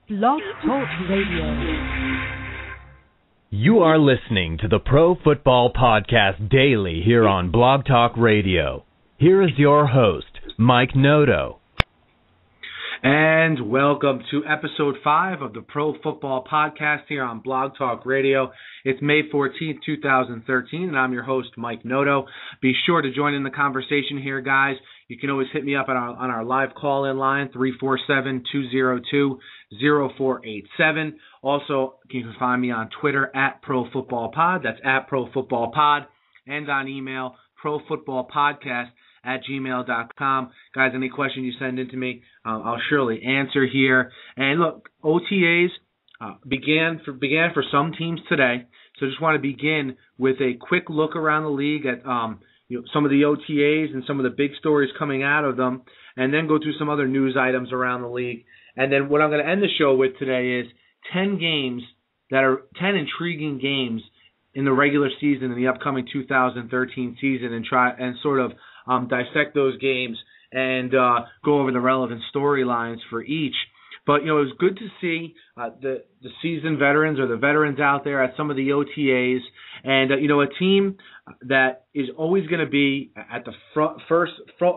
Blog Talk Radio. You are listening to the Pro Football Podcast Daily here on Blog Talk Radio. Here is your host, Mike Noto. And welcome to episode 5 of the Pro Football Podcast here on Blog Talk Radio. It's May 14th, 2013, and I'm your host, Mike Noto. Be sure to join in the conversation here, guys. You can always hit me up on our live call-in line, 347-202-0487. Also, you can find me on Twitter at ProFootballPod. That's at ProFootballPod. And on email, profootballpodcast@gmail.com. Guys, any question you send in to me, I'll surely answer here. And look, OTAs began for some teams today. So just want to begin with a quick look around the league at some of the OTAs and some of the big stories coming out of them, and then go through some other news items around the league. And then what I'm going to end the show with today is 10 intriguing games in the regular season in the upcoming 2013 season, and try and sort of dissect those games and go over the relevant storylines for each. But, it was good to see the seasoned veterans or the veterans out there at some of the OTAs. And, a team that is always going to be at the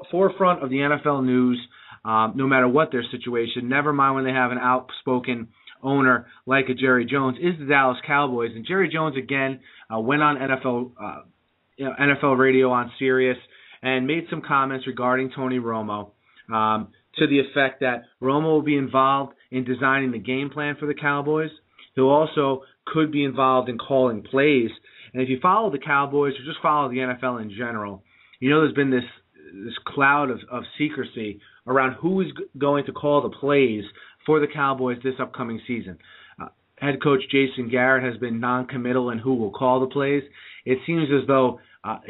forefront of the NFL news, no matter what their situation, never mind when they have an outspoken owner like a Jerry Jones, is the Dallas Cowboys. And Jerry Jones, again, went on NFL radio on Sirius and made some comments regarding Tony Romo, to the effect that Romo will be involved in designing the game plan for the Cowboys. He'll also could be involved in calling plays. And if you follow the Cowboys or just follow the NFL in general, there's been this cloud of secrecy around who is going to call the plays for the Cowboys this upcoming season. Head coach Jason Garrett has been non-committal in who will call the plays. It seems as though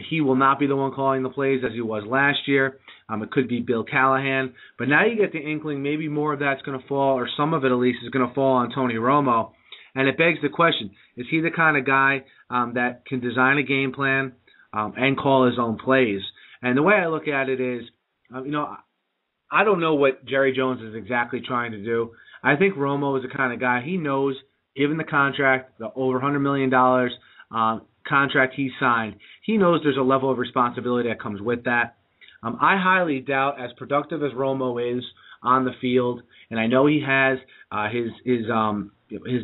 he will not be the one calling the plays as he was last year. It could be Bill Callahan. But now you get the inkling maybe more of that's going to fall, or some of it at least is going to fall on Tony Romo. And it begs the question, is he the kind of guy that can design a game plan and call his own plays? And the way I look at it is, I don't know what Jerry Jones is exactly trying to do. I think Romo is the kind of guy, he knows, given the contract, the over $100 million contract he signed, he knows there's a level of responsibility that comes with that. I highly doubt, as productive as Romo is on the field, and I know he has his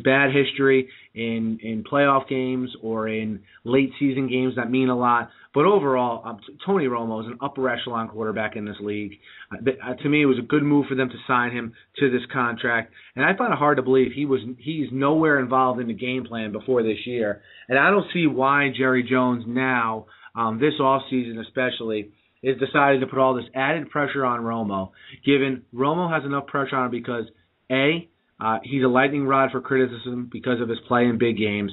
bad history in playoff games or in late season games that mean a lot, but overall, Tony Romo is an upper echelon quarterback in this league. To me, it was a good move for them to sign him to this contract, and I find it hard to believe he's nowhere involved in the game plan before this year, and I don't see why Jerry Jones now, this offseason especially, is deciding to put all this added pressure on Romo, given Romo has enough pressure on him because, A, he's a lightning rod for criticism because of his play in big games.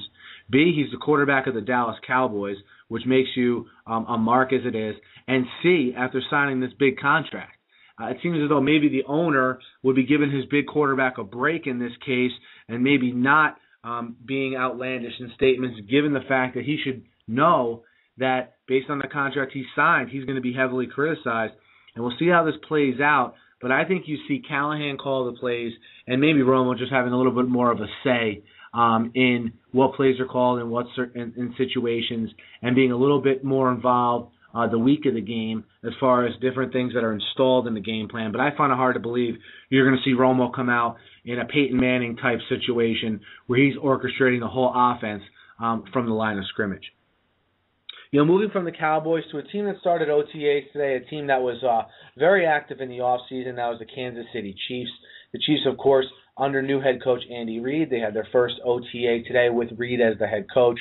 B, he's the quarterback of the Dallas Cowboys, which makes you a mark as it is. And C, after signing this big contract, it seems as though maybe the owner would be giving his big quarterback a break in this case and maybe not being outlandish in statements, given the fact that he should know that based on the contract he signed, he's going to be heavily criticized. And we'll see how this plays out. But I think you see Callahan call the plays and maybe Romo just having a little bit more of a say in what plays are called and what in situations, and being a little bit more involved the week of the game as far as different things that are installed in the game plan. But I find it hard to believe you're going to see Romo come out in a Peyton Manning type situation where he's orchestrating the whole offense from the line of scrimmage. Moving from the Cowboys to a team that started OTAs today, a team that was very active in the offseason, that was the Kansas City Chiefs. The Chiefs, of course, under new head coach Andy Reid. They had their first OTA today with Reid as the head coach.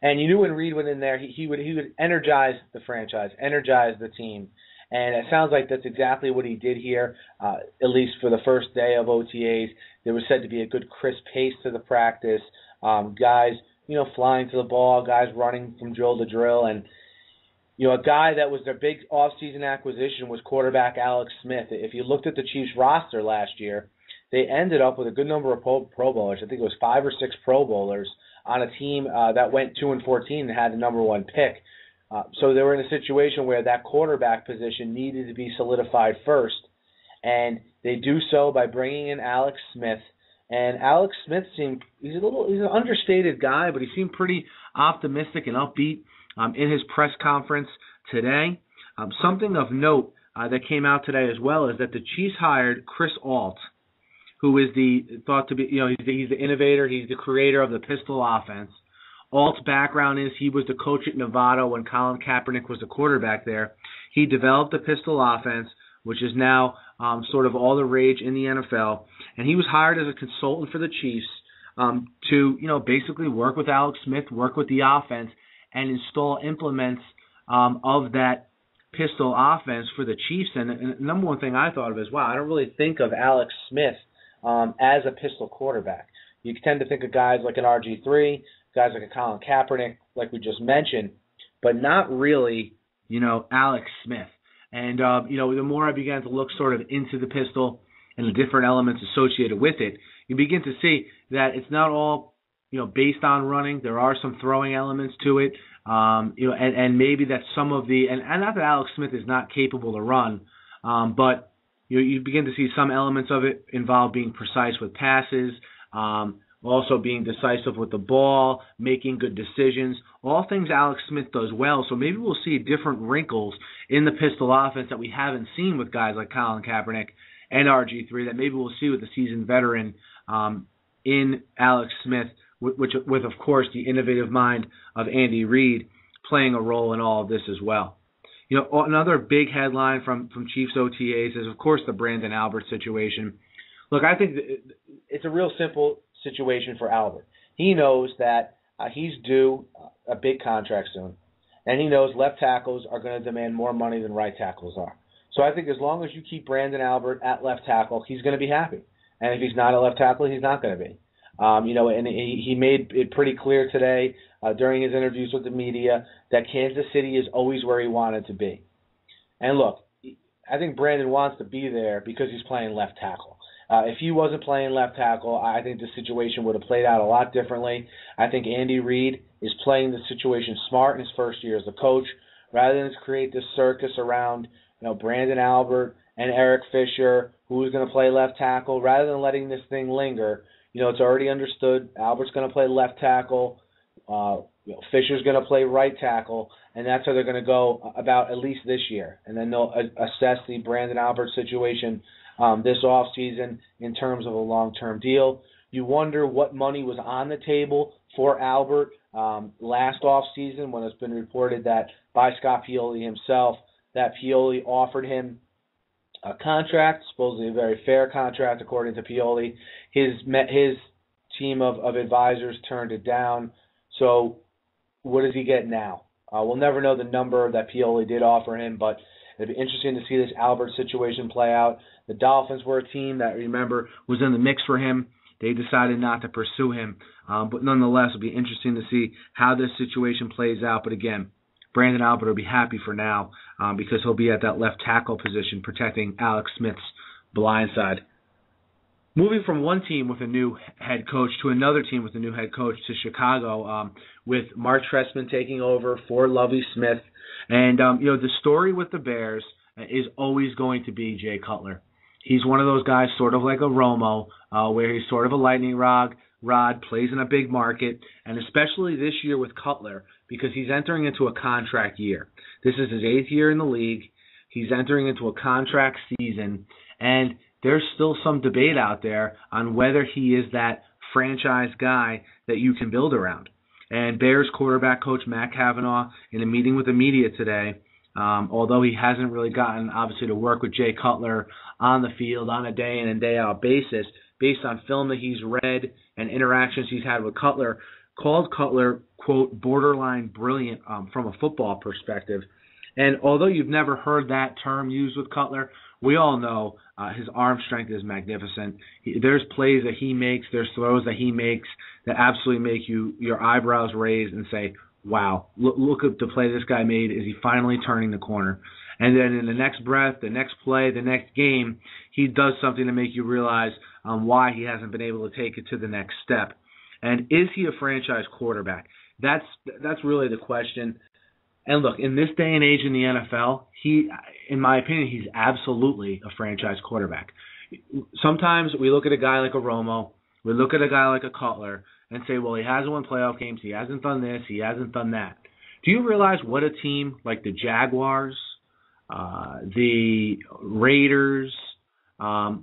And you knew when Reid went in there, he would energize the franchise, energize the team. And it sounds like that's exactly what he did here, at least for the first day of OTAs. There was said to be a good crisp pace to the practice. Guys flying to the ball, guys running from drill to drill. And, a guy that was their big offseason acquisition was quarterback Alex Smith. If you looked at the Chiefs roster last year, they ended up with a good number of Pro Bowlers. I think it was 5 or 6 Pro Bowlers on a team that went 2-14 and had the number 1 pick. So they were in a situation where that quarterback position needed to be solidified first. And they do so by bringing in Alex Smith And Alex Smith he's an understated guy, but he seemed pretty optimistic and upbeat in his press conference today. Something of note that came out today as well is that the Chiefs hired Chris Ault, who is thought to be, he's the innovator, he's the creator of the pistol offense. Ault's background is he was the coach at Nevada when Colin Kaepernick was the quarterback there. He developed the pistol offense, which is now sort of all the rage in the NFL. And he was hired as a consultant for the Chiefs to, basically work with Alex Smith, work with the offense, and install implements of that pistol offense for the Chiefs. And the number one thing I thought of is, wow, I don't really think of Alex Smith as a pistol quarterback. You tend to think of guys like an RG3, guys like a Colin Kaepernick, like we just mentioned, but not really, Alex Smith. And, the more I began to look sort of into the pistol and the different elements associated with it, you begin to see that it's not all, based on running. There are some throwing elements to it, and maybe that some of the, and not that Alex Smith is not capable to run, but you begin to see some elements of it involve being precise with passes, also being decisive with the ball, making good decisions, all things Alex Smith does well. So maybe we'll see different wrinkles in the pistol offense that we haven't seen with guys like Colin Kaepernick and RG3 that maybe we'll see with the seasoned veteran in Alex Smith, with of course, the innovative mind of Andy Reid playing a role in all of this as well. Another big headline from Chiefs OTAs is, of course, the Branden Albert situation. Look, I think it's a real simple situation for Albert. He knows that he's due a big contract soon, and he knows left tackles are going to demand more money than right tackles are. So I think as long as you keep Branden Albert at left tackle, he's going to be happy. And if he's not a left tackle, he's not going to be. And he made it pretty clear today during his interviews with the media that Kansas City is always where he wanted to be. And look, I think Branden wants to be there because he's playing left tackle. If he wasn't playing left tackle, I think the situation would have played out a lot differently. I think Andy Reid is playing the situation smart in his first year as a coach, rather than create this circus around Branden Albert and Eric Fisher, who's going to play left tackle, rather than letting this thing linger. It's already understood Albert's going to play left tackle, Fisher's going to play right tackle, and that's how they're going to go about at least this year. And then they'll assess the Branden Albert situation this offseason in terms of a long-term deal. You wonder what money was on the table for Albert last offseason, when it's been reported that by Scott Pioli himself that Pioli offered him a contract, supposedly a very fair contract according to Pioli. His team of advisors turned it down. So what does he get now? We'll never know the number that Pioli did offer him, but it'd be interesting to see this Albert situation play out. The Dolphins were a team that, remember, was in the mix for him. They decided not to pursue him. But nonetheless, it'll be interesting to see how this situation plays out. But again, Branden Albert will be happy for now because he'll be at that left tackle position protecting Alex Smith's blind side. Moving from one team with a new head coach to another team with a new head coach to Chicago, with Mark Trestman taking over for Lovie Smith. And, the story with the Bears is always going to be Jay Cutler. He's one of those guys sort of like a Romo, where he's sort of a lightning rod, plays in a big market, and especially this year with Cutler, because he's entering into a contract year. This is his 8th year in the league. He's entering into a contract season, and there's still some debate out there on whether he is that franchise guy that you can build around. And Bears quarterback coach Matt Cavanaugh, in a meeting with the media today, although he hasn't really gotten, obviously, to work with Jay Cutler on the field on a day-in and day-out basis, based on film that he's read and interactions he's had with Cutler, called Cutler, quote, borderline brilliant from a football perspective. And although you've never heard that term used with Cutler, we all know his arm strength is magnificent. There's plays that he makes, there's throws that he makes that absolutely make your eyebrows raise and say, wow, look at the play this guy made. Is he finally turning the corner? And then in the next breath, the next play, the next game, he does something to make you realize why he hasn't been able to take it to the next step. And is he a franchise quarterback? That's really the question. And look, in this day and age in the NFL, in my opinion, he's absolutely a franchise quarterback. Sometimes we look at a guy like a Romo, would look at a guy like a Cutler and say, well, he hasn't won playoff games, he hasn't done this, he hasn't done that. Do you realize what a team like the Jaguars, the Raiders,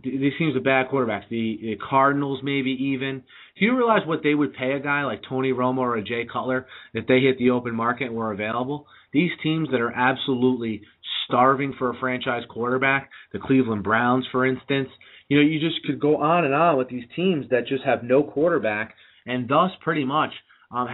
these teams with bad quarterbacks, the Cardinals maybe even, do you realize what they would pay a guy like Tony Romo or a Jay Cutler if they hit the open market and were available? These teams that are absolutely starving for a franchise quarterback, the Cleveland Browns, for instance, you just could go on and on with these teams that just have no quarterback and thus pretty much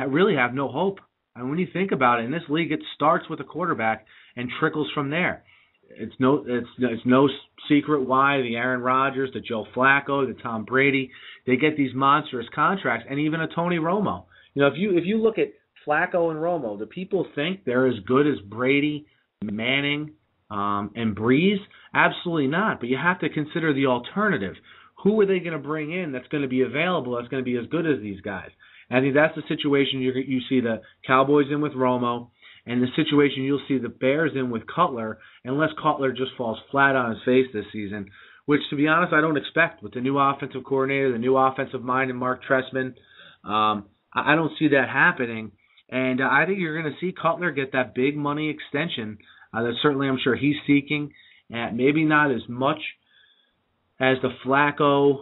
really have no hope. And when you think about it, in this league, it starts with a quarterback and trickles from there. It's no secret why the Aaron Rodgers, the Joe Flacco, the Tom Brady, they get these monstrous contracts, and even a Tony Romo. If you look at Flacco and Romo, do people think they're as good as Brady, Manning, and Breeze? Absolutely not. But you have to consider the alternative. Who are they going to bring in that's going to be available, that's going to be as good as these guys? And I think that's the situation you see the Cowboys in with Romo, and the situation you'll see the Bears in with Cutler, unless Cutler just falls flat on his face this season, which, to be honest, I don't expect. With the new offensive coordinator, the new offensive mind, and Mark Trestman, I don't see that happening. And I think you're going to see Cutler get that big money extension that certainly I'm sure he's seeking. Maybe not as much as the Flacco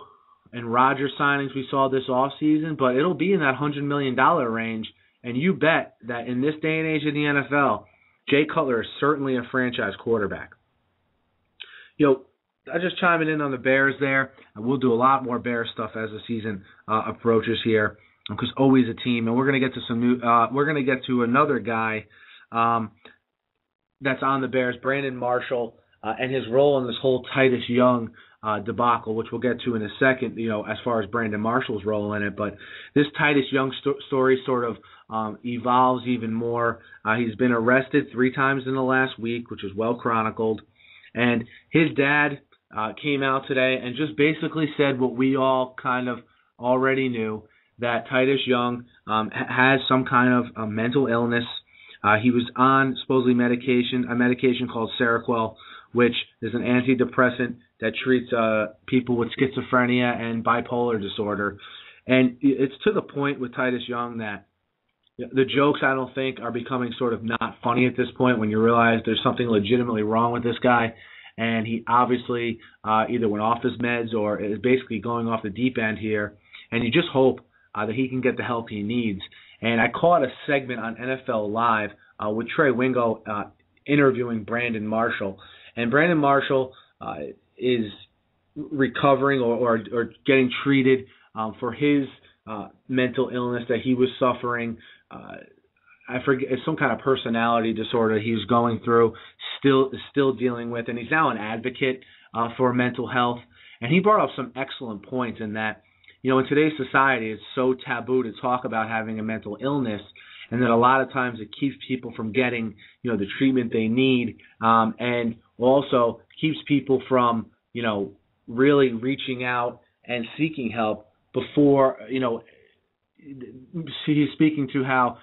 and Rodgers signings we saw this offseason, but it'll be in that $100 million range. And you bet that in this day and age in the NFL, Jay Cutler is certainly a franchise quarterback. I'm just chiming in on the Bears there. We'll do a lot more Bears stuff as the season approaches here, because always a team. And we're going to get to we're going to get to another guy that's on the Bears, Brandon Marshall, and his role in this whole Titus Young debacle, which we'll get to in a second, as far as Brandon Marshall's role in it. But this Titus Young story sort of evolves even more. He's been arrested 3 times in the last week, which is well chronicled. And his dad came out today and just basically said what we all kind of already knew, that Titus Young has some kind of mental illness. He was on supposedly a medication called Seroquel, which is an antidepressant that treats people with schizophrenia and bipolar disorder. And it's to the point with Titus Young that the jokes, I don't think, are becoming sort of not funny at this point when you realize there's something legitimately wrong with this guy. And he obviously either went off his meds or is basically going off the deep end here. And you just hope that he can get the help he needs. And I caught a segment on NFL Live with Trey Wingo interviewing Brandon Marshall. And Brandon Marshall is recovering or getting treated for his mental illness that he was suffering. I forget, it's some kind of personality disorder he's going through, still dealing with, and he's now an advocate for mental health. And he brought up some excellent points in that, in today's society, it's so taboo to talk about having a mental illness, and that a lot of times it keeps people from getting, the treatment they need, and also keeps people from, really reaching out and seeking help before, he's speaking to how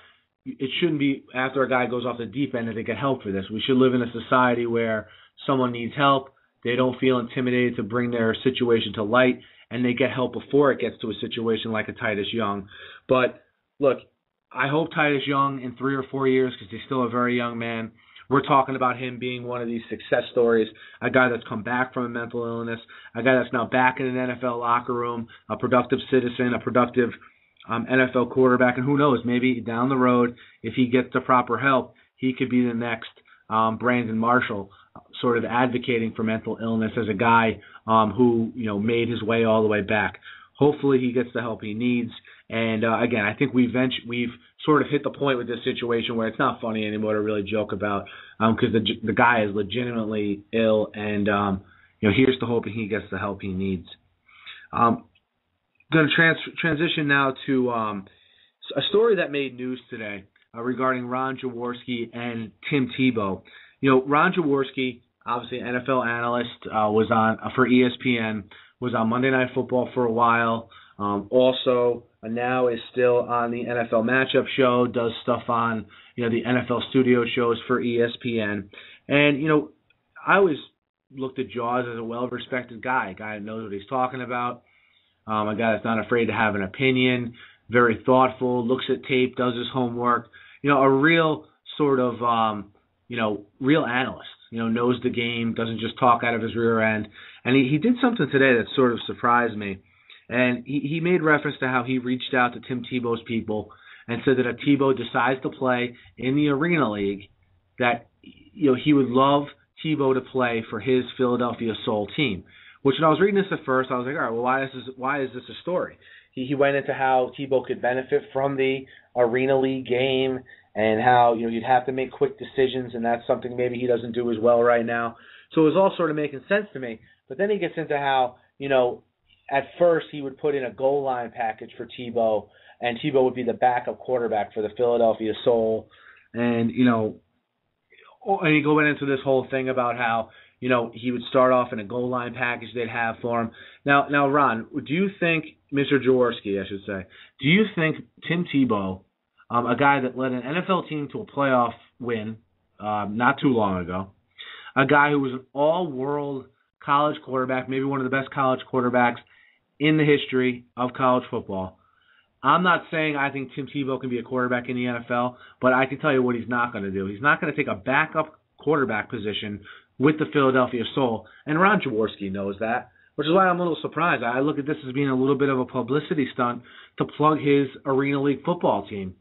it shouldn't be after a guy goes off the deep end that they get help for this. We should live in a society where someone needs help, they don't feel intimidated to bring their situation to light, and they get help before it gets to a situation like a Titus Young. But look, I hope Titus Young in 3 or 4 years, because he's still a very young man, we're talking about him being one of these success stories, a guy that's come back from a mental illness, a guy that's now back in an NFL locker room, a productive citizen, a productive NFL quarterback, and who knows, maybe down the road, if he gets the proper help, he could be the next Brandon Marshall, sort of advocating for mental illness as a guy who made his way all the way back. Hopefully he gets the help he needs. And again, I think we've sort of hit the point with this situation where it's not funny anymore to really joke about, because the guy is legitimately ill, and here's to hoping he gets the help he needs. Going to transition now to a story that made news today regarding Ron Jaworski and Tim Tebow. Ron Jaworski, obviously an NFL analyst, was on for ESPN, was on Monday Night Football for a while. Also, now is still on the NFL Matchup Show, does stuff on the NFL studio shows for ESPN. And I always looked at Jaws as a well-respected guy, a guy that knows what he's talking about. a guy that's not afraid to have an opinion, very thoughtful, looks at tape, does his homework. A real sort of, real analyst. Knows the game, doesn't just talk out of his rear end. And he did something today that sort of surprised me. And he made reference to how he reached out to Tim Tebow's people and said that if Tebow decides to play in the Arena League, that he would love Tebow to play for his Philadelphia Soul team. Which when I was reading this at first, I was like, all right, well, why is this a story? He went into how Tebow could benefit from the Arena League game and how you'd have to make quick decisions, and that's something maybe he doesn't do as well right now. So it was all sort of making sense to me. But then he gets into how, at first he would put in a goal line package for Tebow, and Tebow would be the backup quarterback for the Philadelphia Soul. And, and he go into this whole thing about how, he would start off in a goal line package they'd have for him. Now, Ron, do you think, Mr. Jaworski, I should say, do you think Tim Tebow, a guy that led an NFL team to a playoff win not too long ago, a guy who was an all-world college quarterback, maybe one of the best college quarterbacks in the history of college football. I'm not saying I think Tim Tebow can be a quarterback in the NFL, but I can tell you what he's not going to do. He's not going to take a backup quarterback position with the Philadelphia Soul, and Ron Jaworski knows that, which is why I'm a little surprised. I look at this as being a little bit of a publicity stunt to plug his Arena League football team.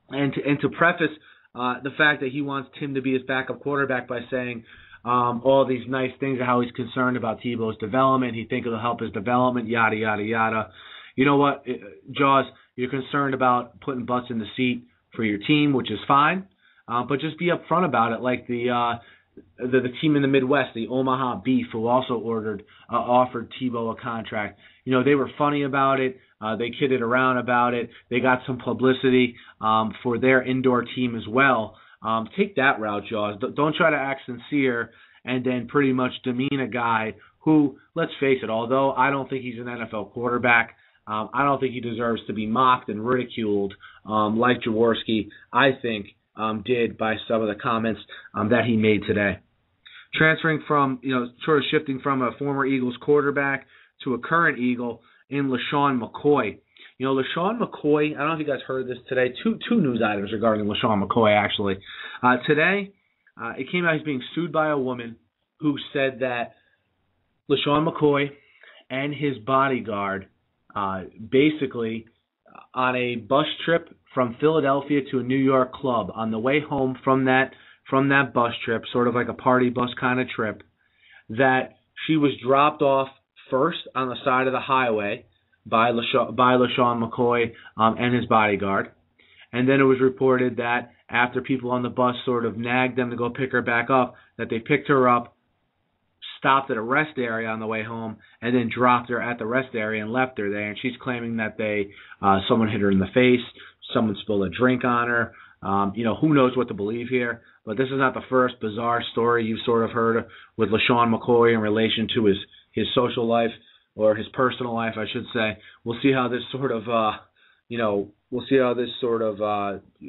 And to preface the fact that he wants Tim to be his backup quarterback by saying all these nice things of how he's concerned about Tebow's development, he thinks it'll help his development, yada, yada, yada. You know what, Jaws, you're concerned about putting butts in the seat for your team, which is fine, but just be upfront about it, like the team in the Midwest, the Omaha Beef, who also offered Tebow a contract. They were funny about it. They kidded around about it. They got some publicity for their indoor team as well. Take that route, Jaws. Don't try to act sincere and then pretty much demean a guy who, let's face it, although I don't think he's an NFL quarterback, I don't think he deserves to be mocked and ridiculed like Jaworski, I think, did by some of the comments that he made today. Transferring from, sort of shifting from a former Eagles quarterback to a current Eagle in LeSean McCoy. LeSean McCoy, I don't know if you guys heard this today, two news items regarding LeSean McCoy, actually. Today, it came out he's being sued by a woman who said that LeSean McCoy and his bodyguard basically on a bus trip from Philadelphia to a New York club, on the way home from that bus trip, sort of like a party bus kind of trip, that she was dropped off first on the side of the highway by LeSean McCoy and his bodyguard. And then it was reported that after people on the bus sort of nagged them to go pick her back up, that they picked her up, stopped at a rest area on the way home, and then dropped her at the rest area and left her there. And she's claiming that someone hit her in the face, someone spilled a drink on her. Who knows what to believe here. But this is not the first bizarre story you've sort of heard with LeSean McCoy in relation to his social life, or his personal life, I should say. We'll see how this sort of,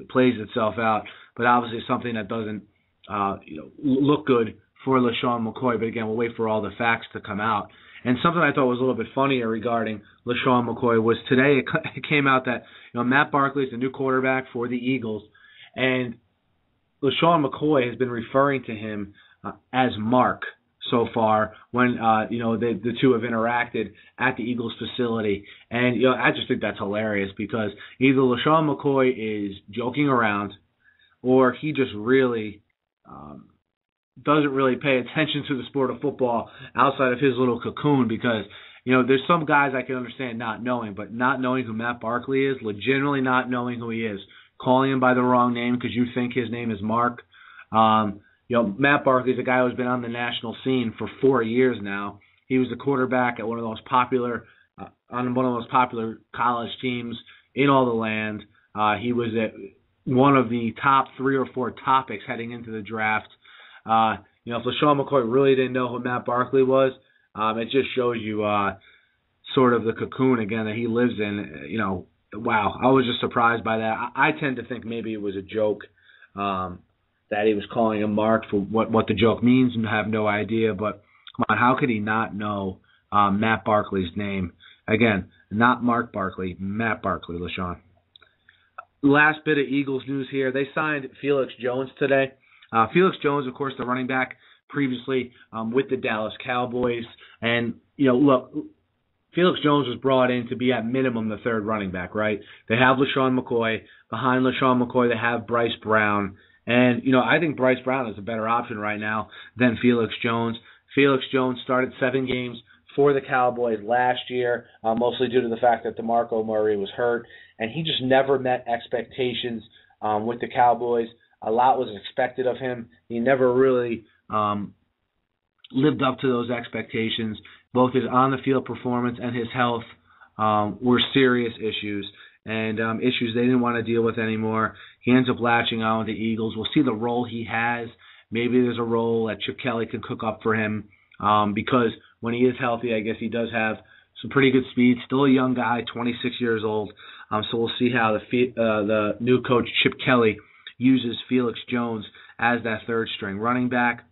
plays itself out. But obviously something that doesn't, look good for LeSean McCoy. But again, we'll wait for all the facts to come out. And something I thought was a little bit funnier regarding LeSean McCoy was today it came out that Matt Barkley is the new quarterback for the Eagles, and LeSean McCoy has been referring to him as Mark so far when the two have interacted at the Eagles facility. And I just think that's hilarious, because either LeSean McCoy is joking around, or he just really doesn't really pay attention to the sport of football outside of his little cocoon, because there's some guys I can understand not knowing, but not knowing who Matt Barkley is, legitimately not knowing who he is, calling him by the wrong name because you think his name is Mark. Matt Barkley is a guy who's been on the national scene for 4 years now. He was the quarterback at one of the most popular college teams in all the land. He was at one of the top 3 or 4 topics heading into the draft. If LeSean McCoy really didn't know who Matt Barkley was, it just shows you sort of the cocoon again that he lives in. Wow, I was just surprised by that. I tend to think maybe it was a joke, that he was calling him Mark for what the joke means and have no idea. But come on, how could he not know Matt Barkley's name? Again, not Mark Barkley, Matt Barkley, LeSean. Last bit of Eagles news here. They signed Felix Jones today. Felix Jones, of course, the running back previously with the Dallas Cowboys. And, look, Felix Jones was brought in to be at minimum the third running back, right? They have LeSean McCoy. Behind LeSean McCoy, they have Bryce Brown. And, I think Bryce Brown is a better option right now than Felix Jones. Felix Jones started 7 games for the Cowboys last year, mostly due to the fact that DeMarco Murray was hurt. And he just never met expectations with the Cowboys. A lot was expected of him. He never really lived up to those expectations. Both his on-the-field performance and his health were serious issues, and issues they didn't want to deal with anymore. He ends up latching on with the Eagles. We'll see the role he has. Maybe there's a role that Chip Kelly can cook up for him because when he is healthy, I guess he does have some pretty good speed. Still a young guy, 26 years old. So we'll see how the new coach, Chip Kelly, uses Felix Jones as that third-string running back.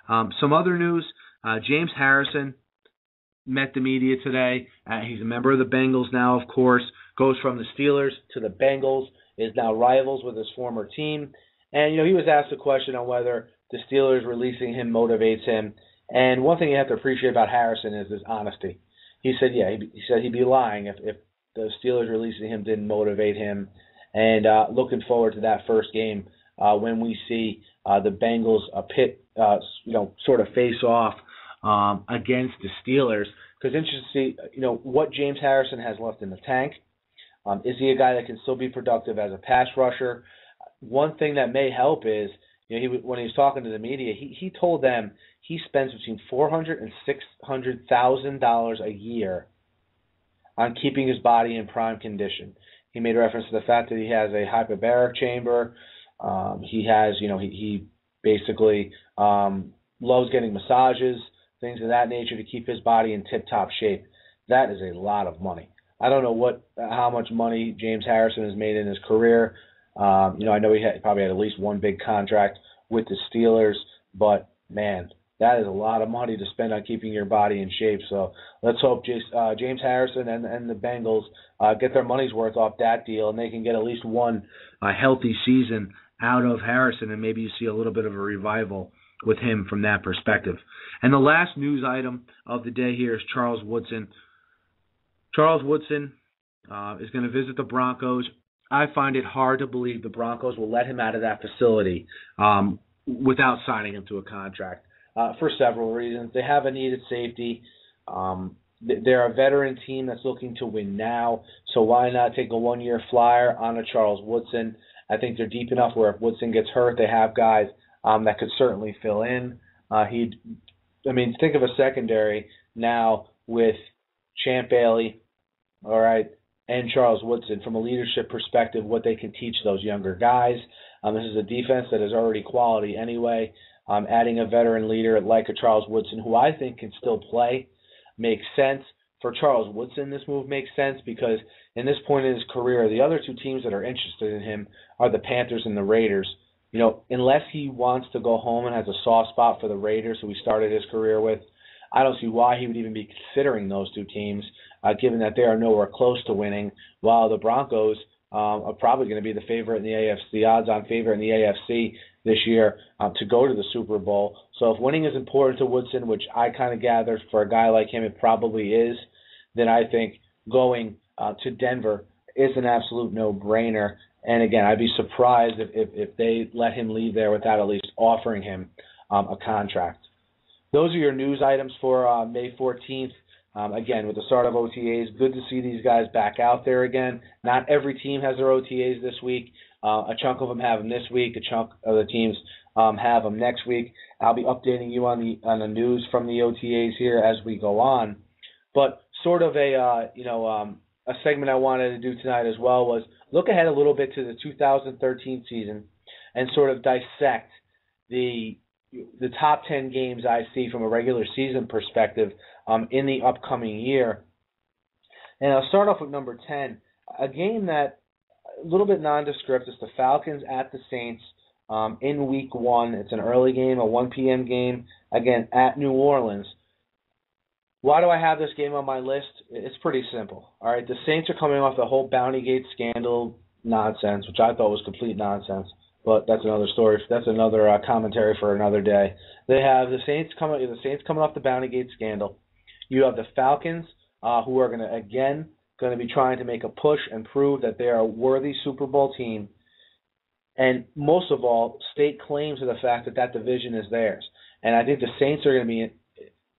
Some other news, James Harrison met the media today. He's a member of the Bengals now, of course. Goes from the Steelers to the Bengals, is now rivals with his former team. And, he was asked a question on whether the Steelers releasing him motivates him. And one thing you have to appreciate about Harrison is his honesty. He said, he said he'd be lying if the Steelers releasing him didn't motivate him. And looking forward to that first game when we see the Bengals sort of face off against the Steelers. Because interesting to see, what James Harrison has left in the tank. Is he a guy that can still be productive as a pass rusher? One thing that may help is, when he was talking to the media, he told them he spends between $400,000 and $600,000 a year on keeping his body in prime condition. He made reference to the fact that he has a hypobaric chamber. He has, he basically loves getting massages, things of that nature to keep his body in tip-top shape. That is a lot of money. I don't know how much money James Harrison has made in his career. I know he probably had at least one big contract with the Steelers, but man, that is a lot of money to spend on keeping your body in shape. So let's hope James Harrison and the Bengals get their money's worth off that deal, and they can get at least one healthy season out of Harrison, and maybe you see a little bit of a revival with him from that perspective. And the last news item of the day here is Charles Woodson. Charles Woodson is going to visit the Broncos. I find it hard to believe the Broncos will let him out of that facility without signing him to a contract for several reasons. They have a needed safety. They're a veteran team that's looking to win now, so why not take a one-year flyer on a Charles Woodson? I think they're deep enough where if Woodson gets hurt, they have guys that could certainly fill in. Think of a secondary now with Champ Bailey, all right, and Charles Woodson from a leadership perspective, what they can teach those younger guys. This is a defense that is already quality anyway. Adding a veteran leader like a Charles Woodson, who I think can still play, makes sense. For Charles Woodson, this move makes sense because in this point in his career, the other two teams that are interested in him are the Panthers and the Raiders. Unless he wants to go home and has a soft spot for the Raiders, who he started his career with, I don't see why he would even be considering those two teams, given that they are nowhere close to winning, while the Broncos are probably going to be the favorite in the AFC, the odds-on favorite in the AFC this year to go to the Super Bowl. So if winning is important to Woodson, which I kind of gather for a guy like him it probably is, then I think going to Denver is an absolute no-brainer. And again, I'd be surprised if they let him leave there without at least offering him a contract. Those are your news items for May 14th. Again, with the start of OTAs, good to see these guys back out there again. Not every team has their OTAs this week. A chunk of them have them this week. A chunk of the teams have them next week. I'll be updating you on the news from the OTAs here as we go on. But sort of a segment I wanted to do tonight as well was look ahead a little bit to the 2013 season and sort of dissect the top 10 games I see from a regular season perspective in the upcoming year. And I'll start off with number 10, a game that a little bit nondescript. It's the Falcons at the Saints in Week 1. It's an early game, a 1 p.m. game, again, at New Orleans. Why do I have this game on my list? It's pretty simple. All right, the Saints are coming off the whole Bountygate scandal nonsense, which I thought was complete nonsense. But that's another story. That's another commentary for another day. They have the Saints coming off the Bountygate scandal. You have the Falcons, who are going to be trying to make a push and prove that they are a worthy Super Bowl team. And most of all, state claims to the fact that division is theirs. And I think the Saints are going to be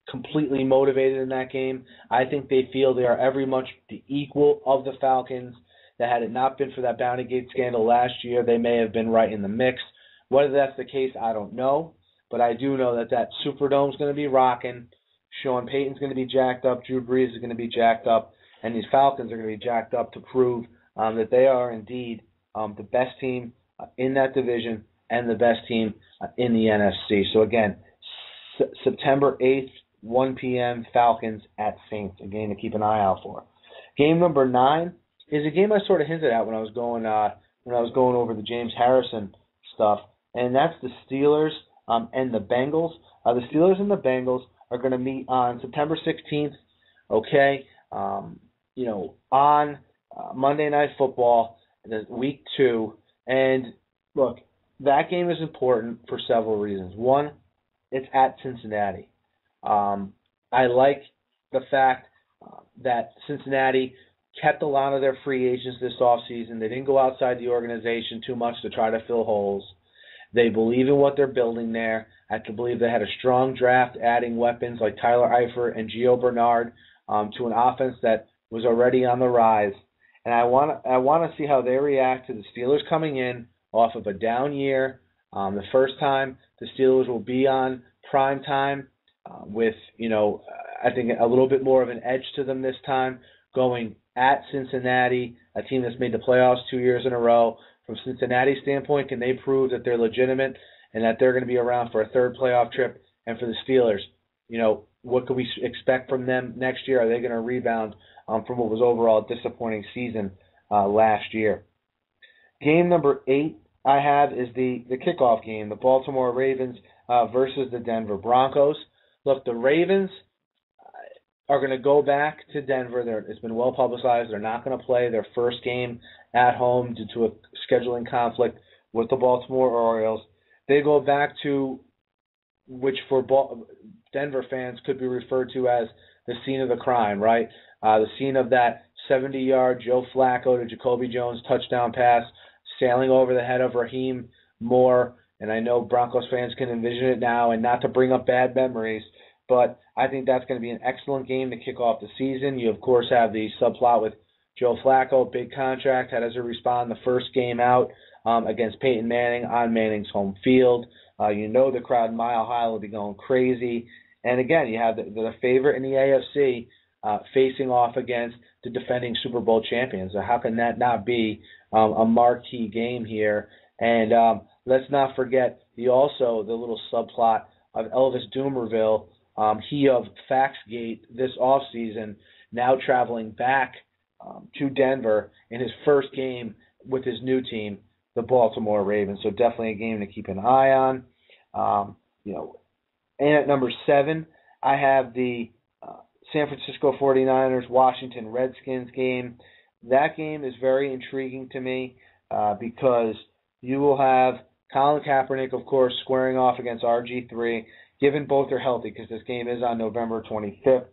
completely motivated in that game. I think they feel they are every much the equal of the Falcons. That had it not been for that Bountygate scandal last year, they may have been right in the mix. Whether that's the case, I don't know. But I do know that Superdome's going to be rocking. Sean Payton's going to be jacked up. Drew Brees is going to be jacked up. And these Falcons are going to be jacked up to prove that they are indeed the best team in that division and the best team in the NFC. So, again, September 8th, 1 p.m., Falcons at Saints, a game to keep an eye out for. Game number 9 is a game I sort of hinted at when I was going over the James Harrison stuff, and that's the Steelers and the Bengals. The Steelers and the Bengals are going to meet on September 16th, okay, on Monday Night Football, week 2. And, look, that game is important for several reasons. One, it's at Cincinnati. I like the fact that Cincinnati kept a lot of their free agents this offseason. They didn't go outside the organization too much to try to fill holes. They believe in what they're building there. I can believe they had a strong draft, adding weapons like Tyler Eifert and Gio Bernard to an offense that was already on the rise. And I want to see how they react to the Steelers coming in off of a down year. The first time the Steelers will be on prime time with, I think a little bit more of an edge to them this time, going at Cincinnati, a team that's made the playoffs 2 years in a row. From Cincinnati's standpoint, can they prove that they're legitimate and that they're going to be around for a third playoff trip? And for the Steelers, what can we expect from them next year? Are they going to rebound from what was overall a disappointing season last year? Game number 8 I have is the kickoff game, the Baltimore Ravens versus the Denver Broncos. Look, the Ravens are going to go back to Denver. It's been well publicized. They're not going to play their first game at home due to a scheduling conflict with the Baltimore Orioles. They go back to, which for Denver fans could be referred to as the scene of the crime, right? The scene of that 70-yard Joe Flacco to Jacoby Jones touchdown pass, sailing over the head of Raheem Moore. And I know Broncos fans can envision it now, and not to bring up bad memories, but I think that's going to be an excellent game to kick off the season. You, of course, have the subplot with Joe Flacco, big contract. How does he respond the first game out against Peyton Manning on Manning's home field? The crowd Mile High will be going crazy. And, again, you have the favorite in the AFC facing off against the defending Super Bowl champions. So how can that not be a marquee game here? And let's not forget the little subplot of Elvis Dumervil, he of Faxgate this offseason, now traveling back to Denver in his first game with his new team, the Baltimore Ravens. So definitely a game to keep an eye on. And at number 7, I have the San Francisco 49ers, Washington Redskins game. That game is very intriguing to me because you will have Colin Kaepernick, of course, squaring off against RG3, given both are healthy, because this game is on November 25th.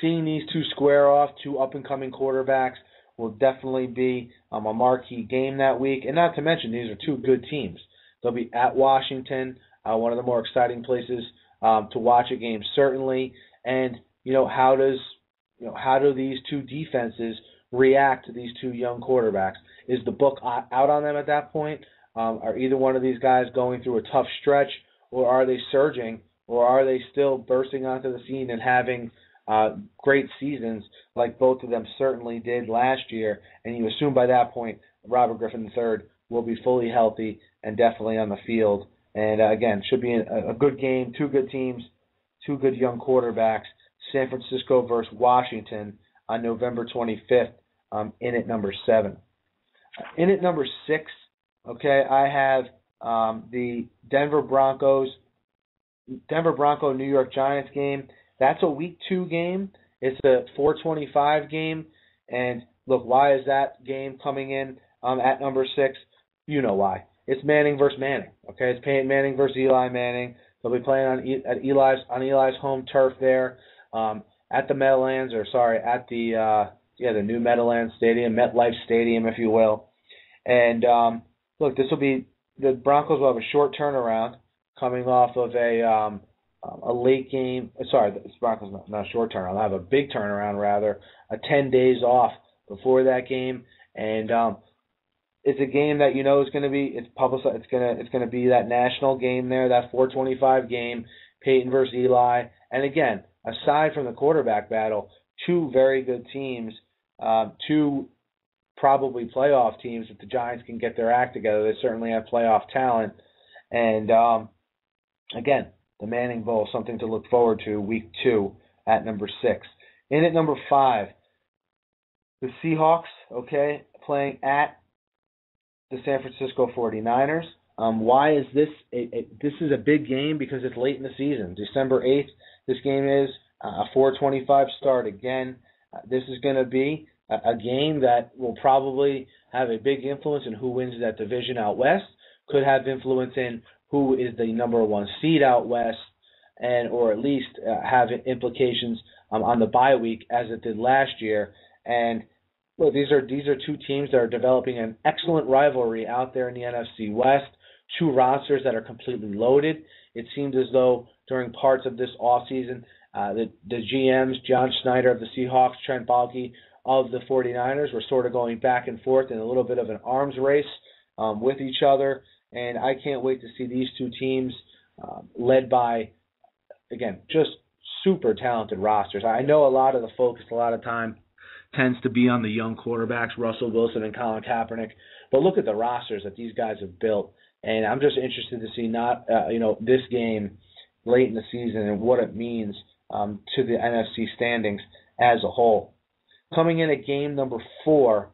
Seeing these two square off, two up-and-coming quarterbacks, will definitely be a marquee game that week. And not to mention, these are two good teams. They'll be at Washington, one of the more exciting places to watch a game, certainly. And how do these two defenses react to these two young quarterbacks? Is the book out on them at that point? Are either one of these guys going through a tough stretch, or are they surging, or are they still bursting onto the scene and having great seasons like both of them certainly did last year? And you assume by that point Robert Griffin III will be fully healthy and definitely on the field. And again, should be a good game, two good teams, two good young quarterbacks. San Francisco versus Washington on November 25th, in at number 7. In at number 6, okay, I have the Denver Broncos Denver Bronco New York Giants game. That's a Week 2 game. It's a 4:25 game. And look, why is that game coming in at number 6? You know why. It's Manning versus Manning. Okay, it's Peyton Manning versus Eli Manning. They'll be playing on Eli's home turf there, at the Meadowlands, at the new Meadowlands Stadium, MetLife Stadium, if you will. And look, this will be the Broncos will have a short turnaround coming off of a late game. Sorry, the Broncos not a short turnaround. They'll have a big turnaround rather, 10 days off before that game, and it's a game that is going to be publicized. It's going to be that national game there, that 4:25 game, Peyton versus Eli. And again, aside from the quarterback battle, two very good teams, two probably playoff teams. If the Giants can get their act together, they certainly have playoff talent. And again, the Manning Bowl, something to look forward to, Week 2 at number 6. In at number 5, the Seahawks, playing at the San Francisco 49ers. Why is this? This is a big game because it's late in the season. December 8th, this game is a 4:25 start. Again, this is going to be a game that will probably have a big influence in who wins that division out west, could have influence in who is the number 1 seed out west, and or at least have implications on the bye week as it did last year. And well, these are two teams that are developing an excellent rivalry out there in the NFC West. Two rosters that are completely loaded. It seems as though during parts of this offseason, the GMs, John Schneider of the Seahawks, Trent Baalke of the 49ers, were sort of going back and forth in a little bit of an arms race with each other. And I can't wait to see these two teams led by, again, just super talented rosters. I know a lot of the focus, a lot of time, tends to be on the young quarterbacks, Russell Wilson and Colin Kaepernick. But look at the rosters that these guys have built. And I'm just interested to see this game late in the season and what it means to the NFC standings as a whole. Coming in at game number 4,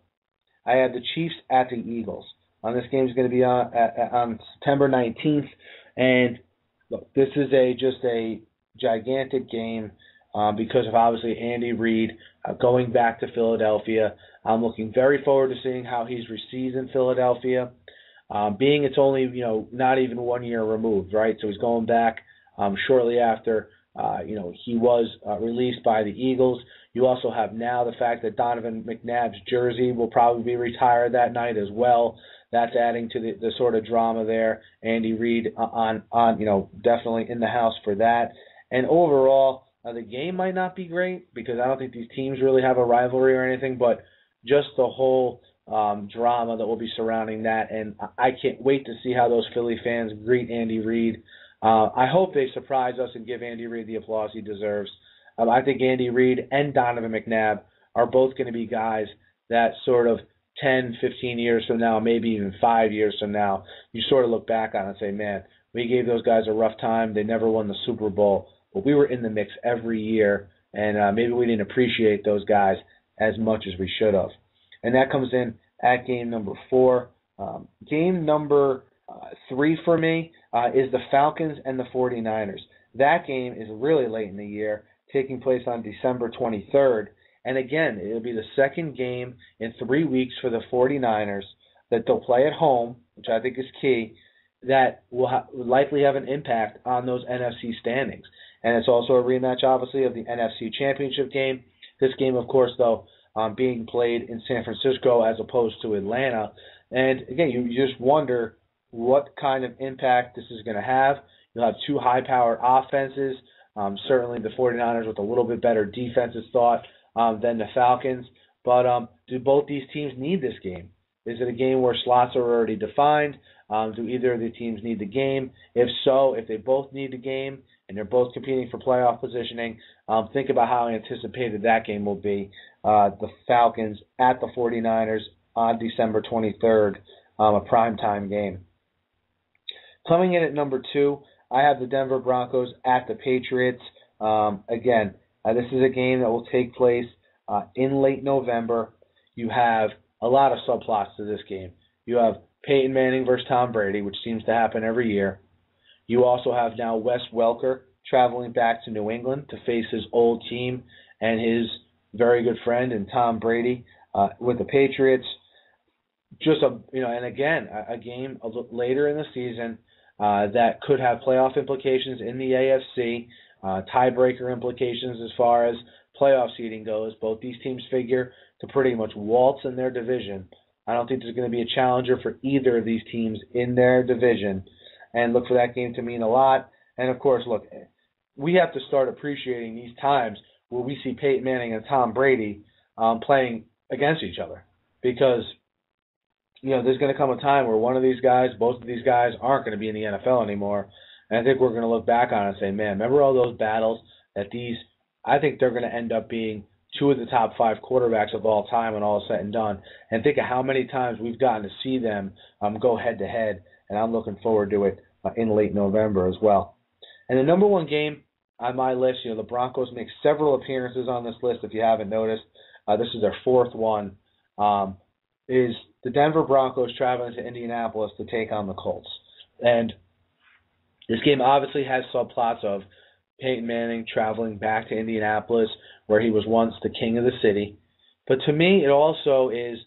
I have the Chiefs at the Eagles. This game is going to be on September 19th. And look, this is just a gigantic game because of obviously Andy Reid going back to Philadelphia. I'm looking very forward to seeing how he's received in Philadelphia. Being it's only not even 1 year removed, right? So he's going back shortly after he was released by the Eagles. You also have now the fact that Donovan McNabb's jersey will probably be retired that night as well. That's adding to the sort of drama there. Andy Reid on definitely in the house for that. And overall, the game might not be great because I don't think these teams really have a rivalry or anything, but just the whole drama that will be surrounding that. And I can't wait to see how those Philly fans greet Andy Reid. I hope they surprise us and give Andy Reid the applause he deserves. I think Andy Reid and Donovan McNabb are both going to be guys that sort of 10, 15 years from now, maybe even 5 years from now, you sort of look back on and say, man, we gave those guys a rough time. They never won the Super Bowl, but we were in the mix every year, and maybe we didn't appreciate those guys as much as we should have. And that comes in at game number 4. Game number 3 for me is the Falcons and the 49ers. That game is really late in the year, taking place on December 23rd. And again, it'll be the second game in 3 weeks for the 49ers that they'll play at home, which I think is key, that will likely have an impact on those NFC standings. And it's also a rematch, obviously, of the NFC Championship game. This game, of course, though, being played in San Francisco as opposed to Atlanta. And again, you just wonder what kind of impact this is going to have. You'll have two high-powered offenses, certainly the 49ers with a little bit better defensive thought than the Falcons. But do both these teams need this game? Is it a game where slots are already defined? Do either of the teams need the game? If so, if they both need the game and they're both competing for playoff positioning, think about how anticipated that game will be. The Falcons at the 49ers on December 23rd, a primetime game. Coming in at number 2, I have the Denver Broncos at the Patriots. Again, this is a game that will take place in late November. You have a lot of subplots to this game. You have Peyton Manning versus Tom Brady, which seems to happen every year. You also have now Wes Welker traveling back to New England to face his old team and his very good friend and Tom Brady with the Patriots. Just and again, a game later in the season that could have playoff implications in the AFC, tiebreaker implications as far as playoff seeding goes. Both these teams figure to pretty much waltz in their division. I don't think there's going to be a challenger for either of these teams in their division, and look for that game to mean a lot. And of course, look, we have to start appreciating these times where we see Peyton Manning and Tom Brady playing against each other, because there's going to come a time where one of these guys, both of these guys, aren't going to be in the NFL anymore. And I think we're going to look back on it and say, man, remember all those battles that I think they're going to end up being two of the top 5 quarterbacks of all time when all is said and done. And think of how many times we've gotten to see them go head-to-head, and I'm looking forward to it in late November as well. And the number one game on my list, the Broncos make several appearances on this list if you haven't noticed. This is their 4th one, is the Denver Broncos traveling to Indianapolis to take on the Colts. And this game obviously has subplots of Peyton Manning traveling back to Indianapolis, where he was once the king of the city. But to me, it also is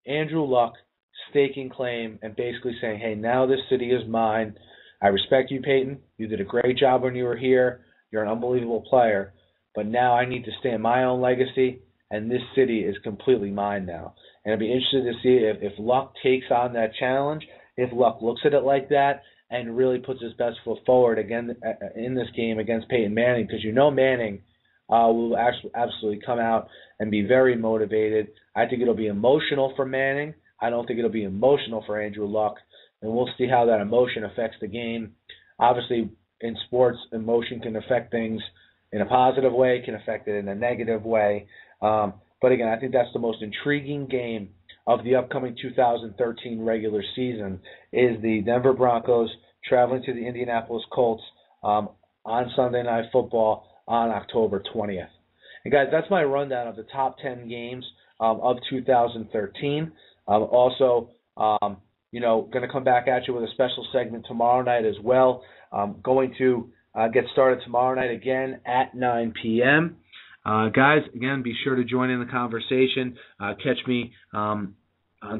Andrew Luck staking claim and basically saying, hey, now this city is mine. I respect you, Peyton. You did a great job when you were here. You're an unbelievable player. But now I need to stay in my own legacy, and this city is completely mine now. And I'd be interested to see if Luck takes on that challenge, if Luck looks at it like that, and really puts his best foot forward again in this game against Peyton Manning, because Manning will absolutely come out and be very motivated. I think it'll be emotional for Manning. I don't think it'll be emotional for Andrew Luck, and we'll see how that emotion affects the game. Obviously, in sports, emotion can affect things in a positive way, can affect it in a negative way. But again, I think that's the most intriguing game of the upcoming 2013 regular season, is the Denver Broncos traveling to the Indianapolis Colts on Sunday Night Football on October 20th. And guys, that's my rundown of the top 10 games of 2013. Also, going to come back at you with a special segment tomorrow night as well. Going to get started tomorrow night again at 9 p.m. Guys, again, be sure to join in the conversation. Catch me on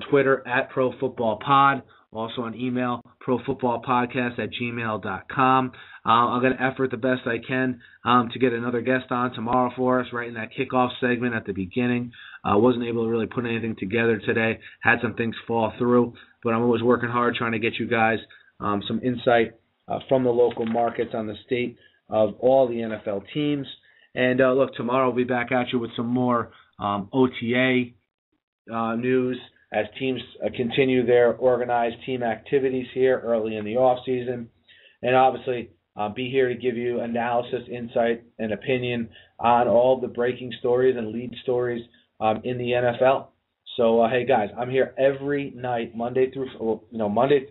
Twitter at ProFootballPod. Also on email, profootballpodcast@gmail.com. I'm going to effort the best I can to get another guest on tomorrow for us, right in that kickoff segment at the beginning. Wasn't able to really put anything together today. Had some things fall through, but I'm always working hard trying to get you guys some insight from the local markets on the state of all the NFL teams. And look, tomorrow we'll be back at you with some more OTA news as teams continue their organized team activities here early in the offseason. And obviously, be here to give you analysis, insight, and opinion on all the breaking stories and lead stories in the NFL. So, hey, guys, I'm here every night,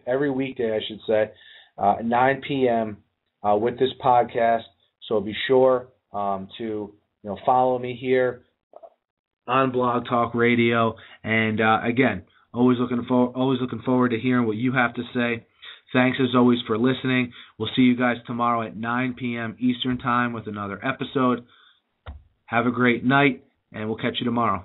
every weekday, I should say, at 9 p.m. With this podcast. So be sure to follow me here on Blog Talk Radio, and again, always looking forward to hearing what you have to say. Thanks as always for listening. We'll see you guys tomorrow at 9 p.m. Eastern Time with another episode. Have a great night, and we'll catch you tomorrow.